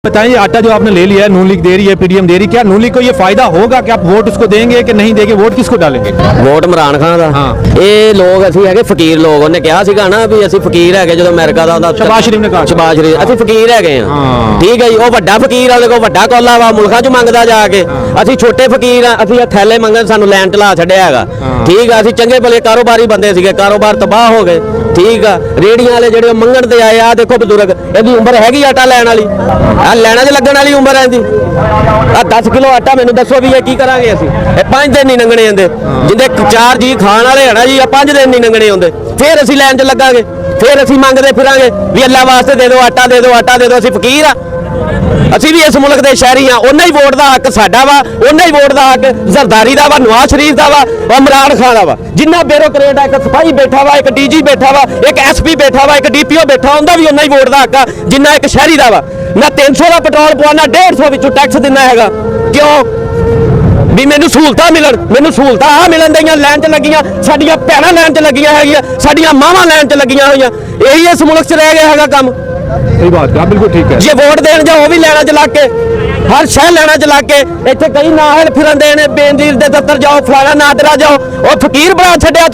बताइए, आटा जो आपने ले लिया है, नून लीग दे रही है, पीडीएम दे रही है, क्या नून लीग को ये फायदा होगा कि आप वोट उसको देंगे कि नहीं देंगे? वोट किसको डालेंगे? ਵੋਟ ਇਮਰਾਨ ਖਾਨ ਦਾ। ਇਹ ਲੋਕ ਅਸੀਂ ਹੈਗੇ ਫਕੀਰ ਲੋਕ। ਉਹਨੇ ਕਿਹਾ ਸੀਗਾ ਨਾ ਵੀ ਅਸੀਂ ਫਕੀਰ ਹੈਗੇ, ਜਦੋਂ ਅਮਰੀਕਾ ਦਾ ਹੁੰਦਾ ਸ਼ਹਬਾਜ਼ ਸ਼ਰੀਫ ਨੇ ਕਹਾ ਸ਼ਹਬਾਜ਼ ਸ਼ਰੀਫ, ਅਸੀਂ ਫਕੀਰ ਹੈਗੇ ਆ। ਠੀਕ ਹੈ ਜੀ, ਉਹ ਵੱਡਾ ਫਕੀਰ ਆ, ਉਹਦੇ ਕੋਲ ਵੱਡਾ ਕੋਲਾ ਵਾ, ਮੁਲਕਾਂ 'ਚ ਮੰਗਦਾ ਜਾ ਕੇ। ਅਸੀਂ ਛੋਟੇ ਫਕੀਰ ਆ, ਅਸੀਂ ਇਹ ਥੈਲੇ ਮੰਗਣ ਸਾਨੂੰ ਲੈਣ ਚਲਾ ਛੱਡਿਆ ਹੈਗਾ। ਠੀਕ ਆ, ਅਸੀਂ ਚੰਗੇ ਭਲੇ ਕਾਰੋਬਾਰੀ ਬੰਦੇ ਸੀਗੇ, ਕਾਰੋਬਾਰ ਤਬਾਹ ਹੋ ਗਏ। ਠੀਕ ਆ, ਰੇੜੀਆਂ ਵਾਲੇ ਜਿਹੜੇ ਮੰਗਣ ਤੇ ਆਏ ਆ, ਦੇਖੋ ਬਜ਼ੁਰਗ, ਇਹਦੀ ਉਮਰ ਹੈਗੀ ਆਟਾ ਲੈਣ ਵਾਲੀ, ਆ ਲੈਣਾ 'ਚ ਲੱਗਣ ਵਾਲੀ ਉਮਰ ਹੈ ਇਹਦੀ। ਆ 10 ਕਿਲੋ ਆਟਾ ਮੈਨੂੰ ਦੱਸੋ ਵੀ ਇਹ ਕੀ ਕਰਾਂਗੇ ਅਸੀਂ? ਇਹ 5 ਦਿਨ ਨਹੀਂ ਲੰਘਣੇ ਜਾਂਦੇ, ਜਿੰਦੇ 4 ਜੀ ਖਾਣ ਵਾਲੇ ਹਨਾ ਜੀ, ਆ 5 ਦਿਨ ਨਹੀਂ ਲੰਘਣੇ ਆਉਂਦੇ। ਫਿਰ ਅਸੀਂ ਲੈਣ 'ਚ ਲੱਗਾਂਗੇ, ਫਿਰ ਅਸੀਂ ਮੰਗਦੇ ਫਿਰਾਂਗੇ ਵੀ ਅੱਲਾ ਵਾਸਤੇ ਦੇ ਦਿਓ ਆਟਾ, ਦੇ ਦਿਓ ਆਟਾ, ਦੇ ਦਿਓ। ਅਸੀਂ ਫਕੀਰ ਆ, ਅਸੀਂ ਵੀ ਇਸ ਮੁਲਕ ਦੇ ਸ਼ਹਿਰੀ ਆ। ਉਹਨਾਂ ਹੀ ਵੋਟ ਦਾ ਹੱਕ ਸਾਡਾ ਵਾ, ਉਹਨਾਂ ਹੀ ਵੋਟ ਦਾ ਹੱਕ ਜ਼ਰਦਾਰੀ ਦਾ ਵਾ, ਨਵਾਜ਼ ਸ਼ਰੀਫ ਦਾ ਵਾ, ਇਮਰਾਨ ਖਾਨ ਦਾ ਵਾ। ਜਿੰਨਾ ਬਿਊਰੋਕਰੇਟ ਆ, ਇੱਕ ਸਿਪਾਹੀ ਬੈਠਾ ਵਾ, ਇੱਕ ਡੀਜੀ ਬੈਠਾ ਵਾ, ਇੱਕ ਐਸਪੀ ਬੈਠਾ ਵਾ, ਇੱਕ ਡੀਪੀਓ ਬੈਠਾ, ਉਹਦਾ ਵੀ ਉਹਨਾਂ ਹੀ ਵੋਟ ਦਾ ਹੱਕ ਆ ਜਿੰਨਾ ਇੱਕ ਸ਼ਹਿਰੀ ਦਾ ਵਾ। ਮੈਂ 300 ਦਾ ਪੈਟਰੋਲ ਪਵਾਉਣਾ, 150 ਵਿੱਚੋਂ ਟੈਕਸ ਦਿੰਦਾ ਹੈਗਾ। ਕਿਉਂ? ਵੀ ਮੈਨੂੰ ਸਹੂਲਤਾਂ ਮਿਲਣ। ਮੈਨੂੰ ਸਹੂਲਤਾਂ ਆ ਮਿਲਣ ਦਈਆਂ, ਲੈਣ 'ਚ ਲੱਗੀਆਂ, ਸਾਡੀਆਂ ਭੈਣਾਂ ਲੈਣ 'ਚ ਲੱਗੀਆਂ ਹੈਗੀਆਂ, ਸਾਡੀਆਂ ਮਾਵਾਂ ਲੈਣ 'ਚ ਲੱਗੀਆਂ ਹੋਈਆਂ। ਇਹੀ ਇਸ ਮੁਲਕ 'ਚ ਰਹਿ ਗਿਆ ਹੈਗਾ ਕੰਮ। सही बात है, बिल्कुल ठीक है। ਜੇ ਵੋਟ ਦੇਣ ਜਾਓ ਉਹ ਵੀ ਲੈਣਾ ਚ ਲੱਗ ਕੇ, ਹਰ ਸ਼ਹਿਰ ਲੈਣਾ ਚ ਲੱਗ ਕੇ। ਇੱਥੇ ਕਈ ਨਾਹਲ ਫਿਰਨ ਦੇਣ, ਬੇਨਜ਼ੀਰ ਦੇ ਦਫ਼ਤਰ ਜਾਓ, ਫਲਾਣਾ ਨਾਦਰਾ ਜਾਓ, ਉਹ ਫਕੀਰ ਬਣਾ ਛੱਡਿਆ।